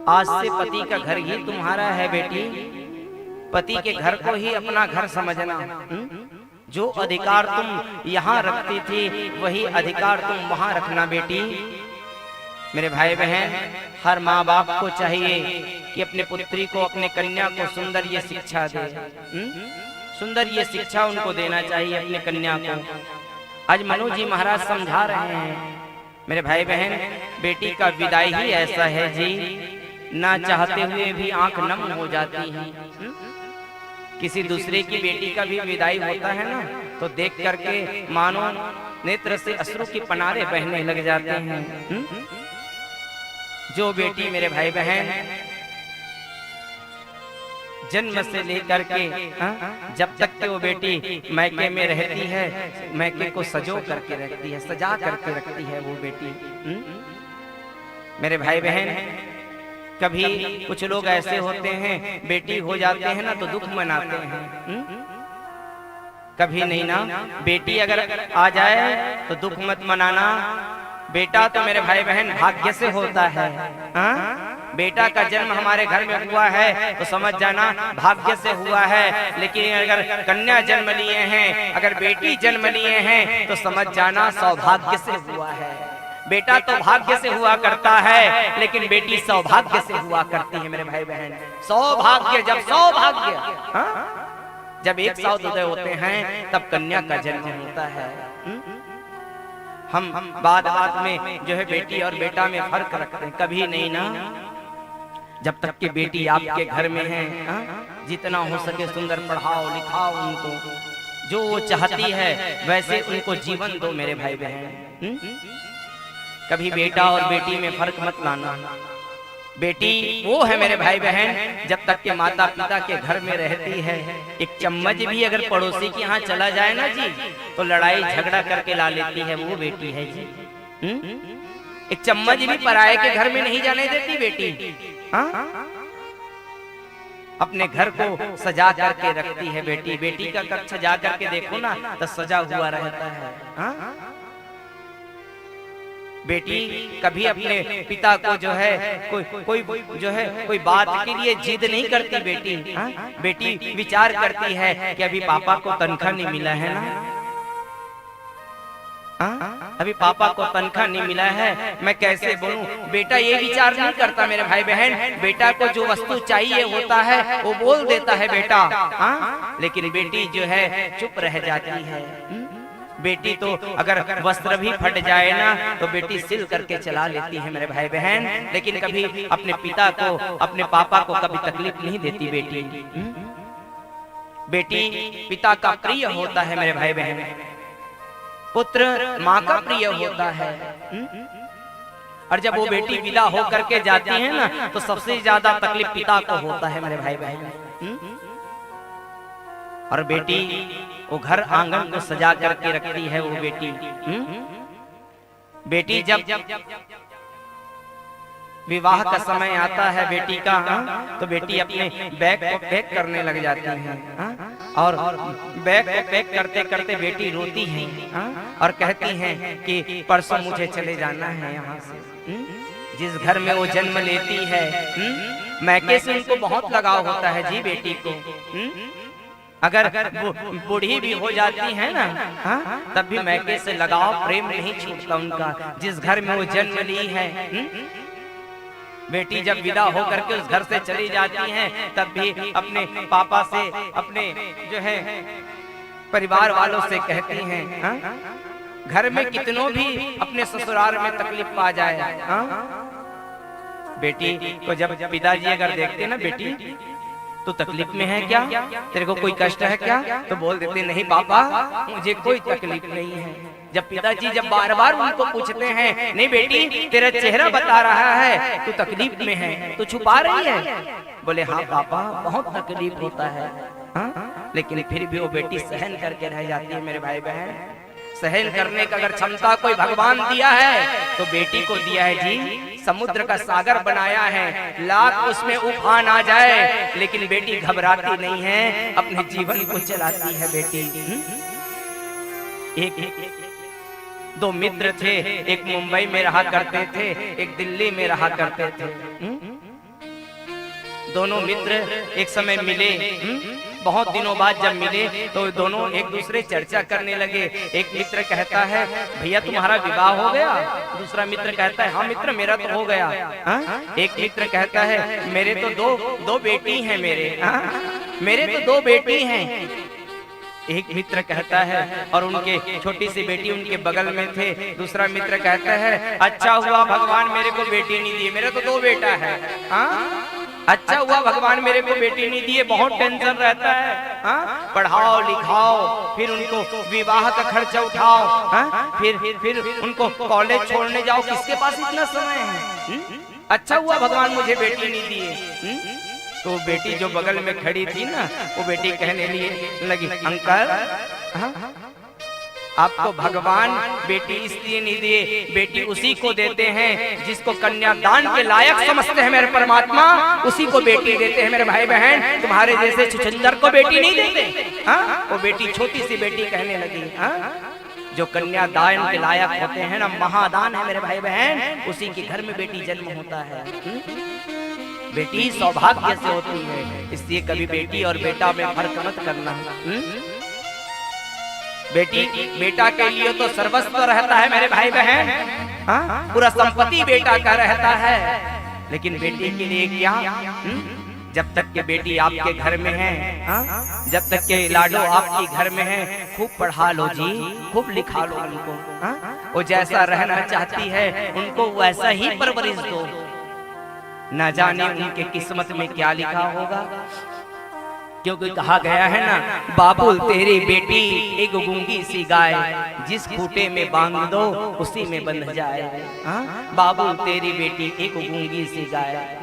आज से पति का घर ही तुम्हारा है बेटी, पति के घर को ही अपना घर समझना। जो अधिकार तुम यहाँ रखती थी वही अधिकार तुम वहां रखना बेटी। मेरे भाई बहन, हर माँ बाप को चाहिए कि अपने पुत्री को, अपने कन्या को सुंदर ये शिक्षा दे। सुंदर ये शिक्षा उनको देना चाहिए अपने कन्या को। आज मनोज जी महाराज समझा रहे हैं मेरे भाई बहन, बेटी का विदाई ही ऐसा है जी, ना चाहते हुए भी आंख नम हो जाती है। किसी दूसरे की बेटी का भी विदाई होता है ना, तो देख करके मानो नेत्र से अश्रु की पनारे बहने लग जाते हैं। जो बेटी मेरे भाई बहन जन्म से लेकर के जब तक के वो बेटी मैके में रहती है, मैके को सजो करके रखती है, सजा करके रखती है वो बेटी। मेरे भाई बहन, कभी कुछ लोग ऐसे होते हैं बेटी हो जाते हैं ना तो दुख मनाते हैं। कभी नहीं ना, बेटी अगर आ जाए तो दुख मत मनाना। बेटा तो मेरे भाई बहन भाग्य से होता है। बेटा का जन्म हमारे घर में हुआ है तो समझ जाना भाग्य से हुआ है। लेकिन अगर कन्या जन्म लिए हैं, अगर बेटी जन्म लिए हैं तो समझ जाना सौभाग्य से हुआ है। बेटा तो भाग्य से हुआ करता है, लेकिन बेटी सौभाग्य से हुआ करती है मेरे भाई बहन। सौभाग्य, जब सौभाग्य जब एक साथ उदय होते हैं तब कन्या का जन्म होता है। हम बात में जो है बेटी और बेटा में फर्क रखते हैं, कभी नहीं ना। जब तक कि बेटी आपके घर में है, जितना हो सके सुंदर पढ़ाओ लिखाओ उनको, जो वो चाहती है वैसे उनको जीवन दो मेरे भाई बहन। कभी बेटा और बेटी में फर्क मत लाना। बेटी वो है मेरे भाई बहन जब तक के माता पिता के घर में रहती है। एक चम्मच भी अगर पड़ोसी के यहाँ चला जाए ना जी तो लड़ाई झगड़ा करके ला लेती है, वो बेटी है जी। एक चम्मच भी पराये के घर में नहीं जाने देती बेटी। अपने घर को सजा करके रखती है बेटी। बेटी का कक्ष सजा करके देखो ना तो सजा हुआ रहता है। बेटी कभी अपने पिता को जो है कोई जो है कोई बात के लिए जिद नहीं करती बेटी। बेटी विचार करती है कि अभी पापा को तनख्वाह नहीं मिला है ना, अभी पापा को तनख्वाह नहीं मिला है, मैं कैसे बोलूं। बेटा ये विचार नहीं करता मेरे भाई बहन। बेटा को जो वस्तु चाहिए होता है वो बोल देता है बेटा, लेकिन बेटी जो है चुप रह जाती है। बेटी तो अगर वस्त्र भी फट जाए ना तो बेटी सिल करके चला लेती है मेरे भाई बहन, लेकिन कभी अपने पिता को, अपने पापा को कभी तकलीफ नहीं देती बेटी। बेटी पिता का प्रिय होता है मेरे भाई बहन, पुत्र माँ का प्रिय होता है। और जब वो बेटी विदा हो करके जाती है ना तो सबसे ज्यादा तकलीफ पिता को होता है मेरे भाई बहन। और बेटी वो घर आंगन को सजा करके रखती है वो बेटी। बेटी जब विवाह का समय आता है बेटी का, तो बेटी अपने बैग को पैक करने लग जाती है। और बैग को पैक करते करते बेटी रोती है और कहती है कि परसों मुझे चले जाना है यहाँ से। जिस घर में वो जन्म लेती है, मैके से उनको बहुत लगाव होता है जी बेटी को। अगर बूढ़ी भी हो जाती है ना तब भी मैके से लगाव प्रेम नहीं छूटता उनका। जिस घर में वो जन्म ली है, बेटी जब विदा होकर के उस घर से चली जाती हैं तब भी अपने पापा से, अपने जो है परिवार वालों से कहती हैं, घर में कितनों भी अपने ससुराल में तकलीफ पा जाए, बेटी को जब पिताजी अगर देखते ना बेटी तो तकलीफ में है क्या, तेरे को कोई कष्ट है क्या, तो बोल देते नहीं पापा मुझे कोई तकलीफ नहीं है। जब पिताजी जब बार बार उनको पूछते हैं नहीं बेटी तेरा चेहरा बता रहा है तू तकलीफ में है, तू छुपा रही है, बोले हाँ पापा बहुत तकलीफ होता है। लेकिन फिर भी वो बेटी सहन करके रह जाती है मेरे भाई बहन। सहन करने का अगर क्षमता कोई भगवान दिया है तो बेटी को दिया है जी। समुद्र का सागर बनाया है, लाख उसमें उफान आ जाए लेकिन बेटी घबराती नहीं है, अपने जीवन को चलाती है बेटी। दो मित्र थे, एक मुंबई में रहा करते थे, एक दिल्ली में रहा करते थे। दोनों मित्र एक समय मिले, बहुत दिनों बाद जब मिले तो दोनों एक दूसरे चर्चा करने लगे। एक मित्र कहता है भैया तुम्हारा विवाह हो गया? दूसरा मित्र कहता है हाँ मित्र मेरा तो हो गया। एक मित्र कहता है मेरे तो दो बेटी हैं मेरे तो 2 बेटी हैं। एक मित्र कहता है और उनके छोटी सी बेटी उनके बगल में थे। दूसरा मित्र कहता है अच्छा हुआ भगवान मेरे को बेटी नहीं दी, मेरा तो 2 बेटा है। अच्छा हुआ भगवान मेरे को बेटी नहीं दिए, बहुत टेंशन रहता है। पढ़ाओ लिखाओ, फिर उनको विवाह का खर्चा उठाओ, फिर उनको कॉलेज छोड़ने जाओ, किसके पास इतना समय है? अच्छा हुआ भगवान मुझे बेटी नहीं दिए। तो बेटी जो बगल में खड़ी थी ना, वो बेटी कहने लगी अंकल आपको भगवान बेटी इसलिए नहीं दिए, बेटी उसी को देते हैं जिसको कन्यादान के लायक समझते हैं मेरे परमात्मा, उसी को बेटी देते हैं मेरे भाई बहन। तुम्हारे जैसे छुछंदर को बेटी नहीं देते। वो बेटी छोटी सी बेटी कहने लगी जो कन्यादान के लायक होते हैं ना, महादान है मेरे भाई बहन, उसी के घर में बेटी जन्म होता है। बेटी सौभाग्य से होती है, इसलिए कभी बेटी और बेटा में फर्क मत करना। बेटा के लिए तो सर्वस्व रहता है मेरे भाई बहन, पूरा संपत्ति बेटा का रहता है, लेकिन बेटी के लिए क्या? जब तक के बेटी आपके घर में है, जब तक के लाडो आपके घर में है, खूब पढ़ा लो जी, खूब लिखा लो उनको। वो जैसा रहना चाहती है उनको वैसा ही परवरिश दो। न जाने उनके किस्मत में क्या लिखा होगा, क्योंकि कहा गया है ना बाबुल तेरी बेटी एक गूंगी सी गाय, जिस खूंटे में बांध दो उसी में बंध जाए। बाबुल तेरी बेटी एक गूंगी सी गाय।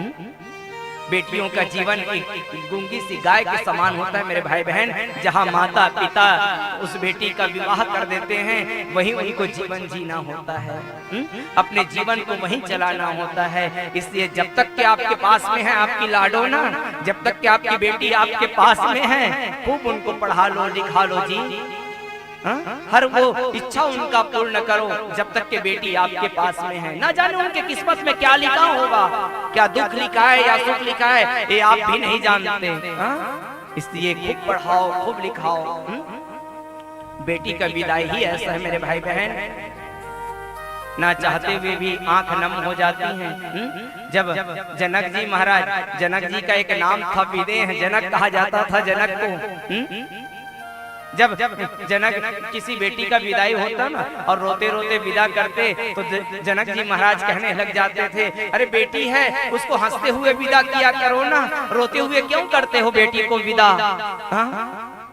बेटियों का जीवन एक गूंगी सी गाय के समान होता है मेरे भाई बहन। जहाँ माता पिता उस बेटी का विवाह कर देते हैं, वहीं उनको जीवन जीना होता है, अपने जीवन को वहीं चलाना होता है। इसलिए जब तक कि आपके पास में है आपकी लाडो ना, जब तक कि आपकी बेटी आपके पास में है, खूब उनको पढ़ा लो लिखा लो जी। हर वो इच्छा उनका पूर्ण करो जब तक के बेटी आपके पास में है। ना जाने उनके किस्मत में क्या लिखा होगा, क्या दुख लिखा है या सुख लिखा है, ये आप भी नहीं जानते। इसलिए खूब पढ़ाओ खूब लिखाओ। बेटी का विदाई ही ऐसा है मेरे भाई बहन, ना चाहते हुए भी आंख नम हो जाती हैं। जब जनक जी महाराज, जनक जी का एक नाम था विदेह जनक कहा जाता था जनक को। जब जनक किसी बेटी का विदाई होता ना और रोते रोते विदा करते तो जनक जी महाराज कहने लग जाते थे अरे बेटी है उसको हंसते हुए विदा किया करो ना, रोते हुए क्यों करते हो बेटी को विदा।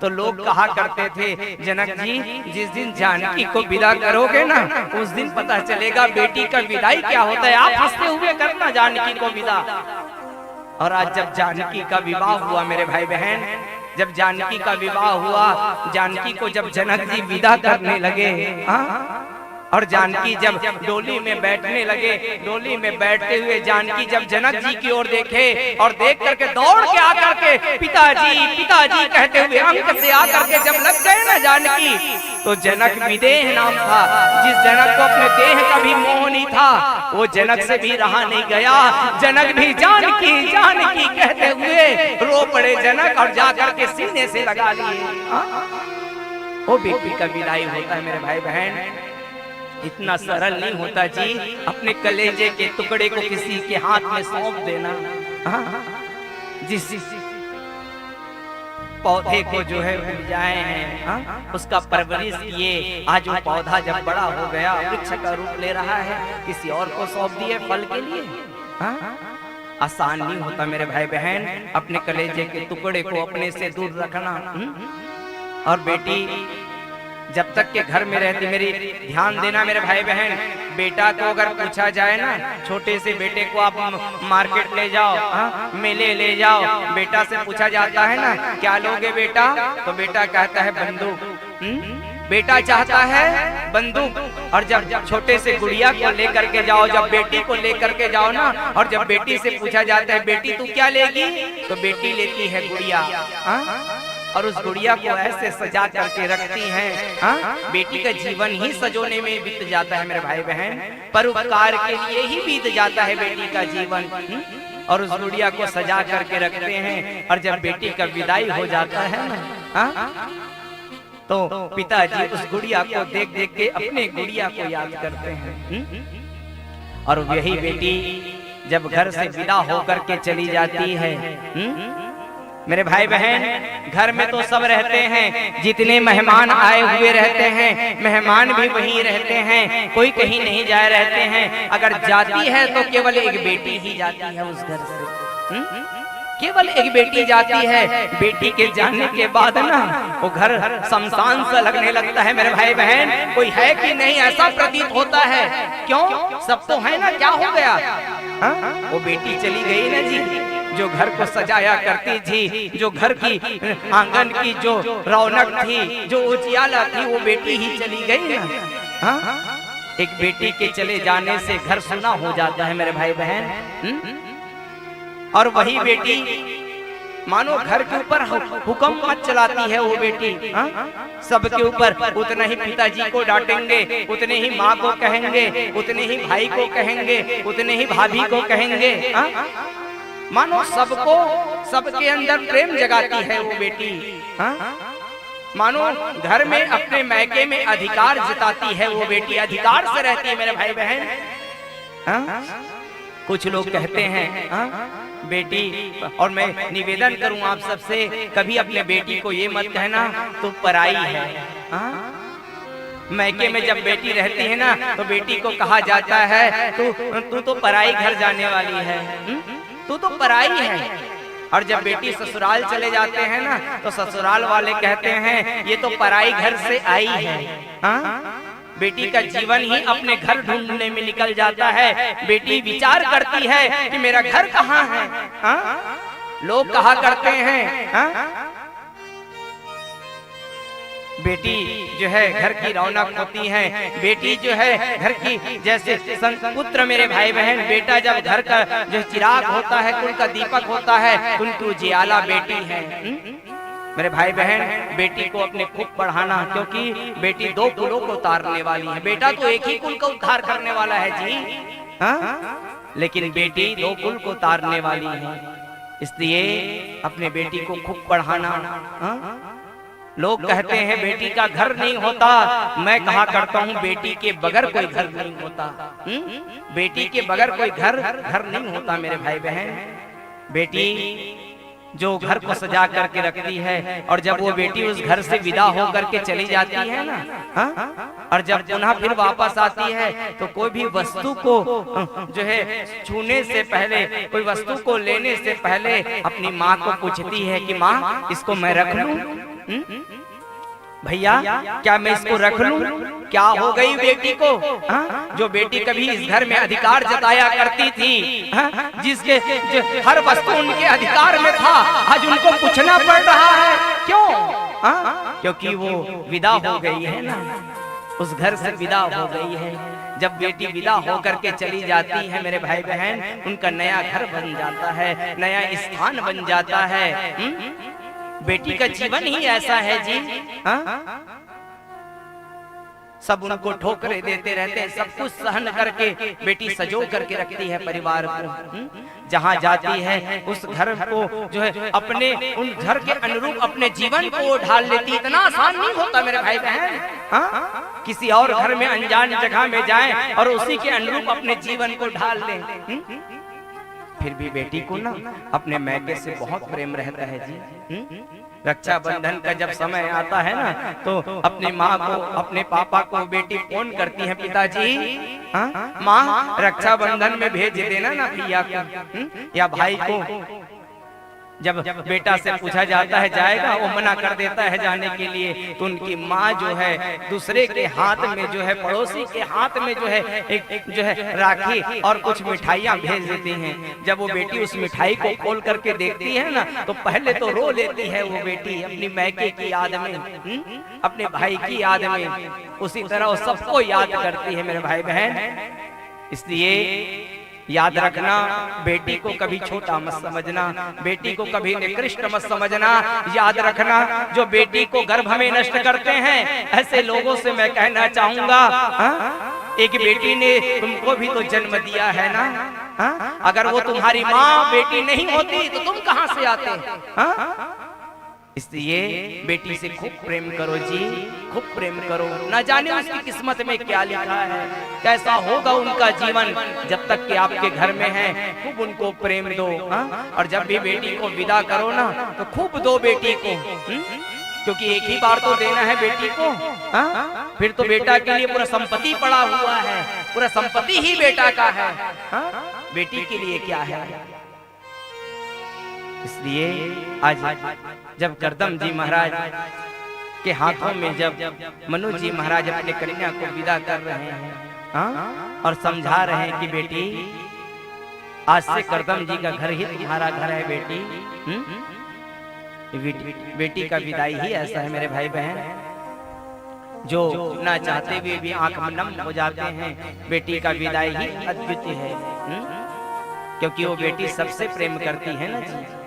तो लोग कहा करते थे जनक जी जिस दिन जानकी को विदा करोगे ना उस दिन पता चलेगा बेटी का विदाई क्या होता है, आप हंसते हुए करना जानकी को विदा। और आज जब जानकी का विवाह हुआ मेरे भाई बहन, जब जानकी का विवाह हुआ, जानकी को जब जनक जी विदा करने लगे, और जानकी जब डोली में बैठने लगे, डोली में बैठते हुए जानकी जब जनक जी की ओर देखे और देख करके दौड़ के आकर के पिताजी कहते हुए अंक से आकर के जब लग गए ना जानकी, तो जनक विदेह नाम था, जिस जनक को अपने देह का भी मोह नहीं था, वो जनक से भी रहा नहीं गया। जनक भी जानकी जानकी कहते हुए रो पड़े जनक और जाकर के सीने से लगा लिए। वो बेटी का विदाई होता है मेरे भाई बहन, इतना सरल नहीं होता जी अपने कलेजे के टुकड़े को किसी के हाथ में सौंप देना। जिस पौधे को जो है उपजाए हैं उसका परवरिश किए, आज वो पौधा जब बड़ा हो गया वृक्ष का रूप ले रहा है, किसी और को सौंप दिए फल के लिए। आसान नहीं होता मेरे भाई बहन अपने कलेजे के टुकड़े को अपने से दूर रखना। और बेटी जब तक के घर में रहती, मेरी ध्यान देना मेरे भाई बहन, बेटा को अगर पूछा जाए ना, छोटे से बेटे को आप मार्केट ले जाओ, मेले ले जाओ, बेटा से पूछा जाता है ना क्या लोगे बेटा, तो बेटा कहता है बंदूक। बेटा चाहता है बंदूक। और जब छोटे से गुड़िया को लेकर के जाओ, जब बेटी को लेकर के जाओ ना, और जब बेटी से पूछा जाता है बेटी तू क्या लेगी, तो बेटी लेती है गुड़िया, और उस गुड़िया को ऐसे सजा करके रखती हैं। बेटी का जीवन ही सजोने में बीत जाता है मेरे भाई बहन, परोपकार के लिए ही बीत जाता है बेटी का जीवन। और उस गुड़िया को सजा करके रखते हैं। और जब बेटी का विदाई हो जाता है ना, तो पिताजी उस गुड़िया को देख देख के अपने गुड़िया को याद करते हैं। और यही बेटी जब घर से विदा होकर के चली जाती है, मेरे भाई बहन, घर में तो सब रहते हैं, जितने मेहमान आए हुए रहते हैं, मेहमान भी वहीं रहते हैं, कोई कहीं नहीं जाए रहते हैं। अगर जाती है तो केवल एक बेटी ही जाती है उस घर से, केवल एक बेटी जाती है। बेटी के जाने के बाद ना वो घर शमशान सा लगने लगता है मेरे भाई बहन। कोई है कि नहीं ऐसा प्रतीत होता है। क्यों? सब तो है ना, क्या हो गया? वो बेटी चली गई ना जी, जो घर को सजाया करती थी, जो घर की आंगन की जो रौनक थी, जो उजियाला थी, वो बेटी ही चली गई ना। एक बेटी के चले जाने से घर सुना हो जाता है मेरे भाई बहन। और वही बेटी मानो घर के ऊपर हुक्म मत चलाती है। वो बेटी सबके ऊपर उतना ही पिताजी को डांटेंगे, उतने ही माँ को कहेंगे, उतने ही भाई को कहेंगे, उतने ही भाभी को कहेंगे। मानो सबको, सबके अंदर प्रेम जगाती है वो बेटी। मानो घर में अपने मैके में अधिकार जताती है वो बेटी, अधिकार से रहती है मेरे भाई बहन। कुछ लोग कहते हैं बेटी, और मैं निवेदन करूं आप सबसे, कभी अपने बेटी को ये मत कहना तो पराई है। मैके में जब बेटी रहती है ना, तो बेटी को कहा जाता है तू तो पराई घर जाने वाली है, तू तो पराई है। और जब बेटी ससुराल चले जाते हैं ना, तो ससुराल वाले कहते हैं ये तो पराई घर से आई है। बेटी का जीवन ही अपने घर ढूंढने में निकल जाता है। बेटी विचार करती है कि मेरा घर कहाँ है। लोग कहा करते हैं बेटी जो है घर की रौनक होती है, बेटी जो है घर की जैसे पुत्र मेरे भाई बहन, बेटा जब घर का जो चिराग होता है, कुल का दीपक होता है, उनकी उजियाला बेटी है। मेरे भाई बहन, बेटी को अपने खूब पढ़ाना, क्योंकि बेटी दो कुलों को उतारने वाली है। बेटा तो एक ही कुल का उद्धार करने वाला है जी, लेकिन बेटी दो कुल को उतारने वाली है। इसलिए अपने बेटी को खूब पढ़ाना। लोग कहते हैं बेटी का घर नहीं होता, मैं कहा करता हूँ बेटी के बगैर कोई घर नहीं होता। बेटी के बगैर कोई घर नहीं होता मेरे भाई बहन। बेटी जो घर को सजा करके रखती है, और जब वो बेटी उस घर से विदा हो करके चली जाती है ना, और जब पुनः फिर वापस आती है, तो कोई भी वस्तु को जो है छूने से पहले, कोई वस्तु को लेने से पहले अपनी माँ को पूछती है कि माँ इसको मैं रख लूं? भैया क्या मैं इसको रख लूं? क्या हो गई बेटी को? जो बेटी कभी इस घर में अधिकार जताया करती थी, जिसके हर वस्तु उनके अधिकार में था, आज उनको पूछना पड़ रहा है। क्यों? क्योंकि वो विदा हो गई है ना, उस घर से विदा हो गई है। जब बेटी विदा होकर के चली जाती है मेरे भाई बहन, उनका नया घर बन जाता है, नया स्थान बन जाता है। बेटी का जीवन ही ऐसा है जी। सब उनको ठोकरे देते रहते हैं, सब कुछ सहन करके बेटी सजो करके रखती है परिवार को। जहाँ जाती है उस घर को जो है अपने उन घर के अनुरूप अपने जीवन को ढाल लेती। इतना आसान नहीं होता मेरे भाई बहन। किसी और घर में अनजान जगह में जाएं और उसी के अनुरूप अपने जीवन को ढाल लें। फिर भी बेटी को ना अपने मैके से बहुत प्रेम रहता है जी। रक्षाबंधन का जब समय आता है ना, तो अपनी माँ को, अपने पापा को बेटी फोन करती है, पिताजी माँ रक्षाबंधन में भेज देना ना भैया को या भाई को। जब बेटा से पूछा जाता है जाएगा, वो मना कर देता है जाने के लिए, तो उनकी माँ जो है दूसरे के हाथ में जो है, पड़ोसी के हाथ में जो है एक जो है राखी और कुछ मिठाइयाँ भेज देती हैं। जब वो बेटी उस मिठाई को खोल करके देखती है ना, तो पहले तो रो लेती है वो बेटी अपनी मैके की याद में, अपने भाई की याद में। उसी तरह वो सबको याद करती है मेरे भाई बहन। इसलिए याद रखना, बेटी को कभी छोटा मत समझना, बेटी को कभी निकृष्ट मत समझना। याद रखना, जो बेटी को गर्भ में नष्ट करते हैं, ऐसे लोगों से मैं कहना चाहूंगा, एक बेटी ने तुमको भी तो जन्म दिया है ना, अगर वो तुम्हारी माँ बेटी नहीं होती तो तुम कहां से आते? इसलिए बेटी से खूब प्रेम करो जी, खूब प्रेम करो। ना जाने उसकी किस्मत में क्या लिखा है, कैसा होगा उनका जीवन। जब तक कि आपके घर में है खूब उनको प्रेम दो। और जब भी बेटी को विदा करो ना तो खूब दो बेटी को, क्योंकि एक ही बार तो देना है बेटी को। फिर तो बेटा के लिए पूरा संपत्ति पड़ा हुआ है, पूरा संपत्ति ही बेटा का है। बेटी के लिए क्या है? इसलिए आज जब करदम जी महाराज के हाथों में जब मनु जी महाराज अपने कन्या को विदा कर रहे हैं और समझा रहे हैं कि बेटी आज से करदम जी का घर ही तुम्हारा घर है बेटी। बेटी का विदाई ही ऐसा है मेरे भाई बहन, जो ना चाहते हुए भी आंख में नम हो जाते हैं। बेटी का विदाई ही अद्वितीय है, क्योंकि वो बेटी सबसे प्रेम करती है ना जी।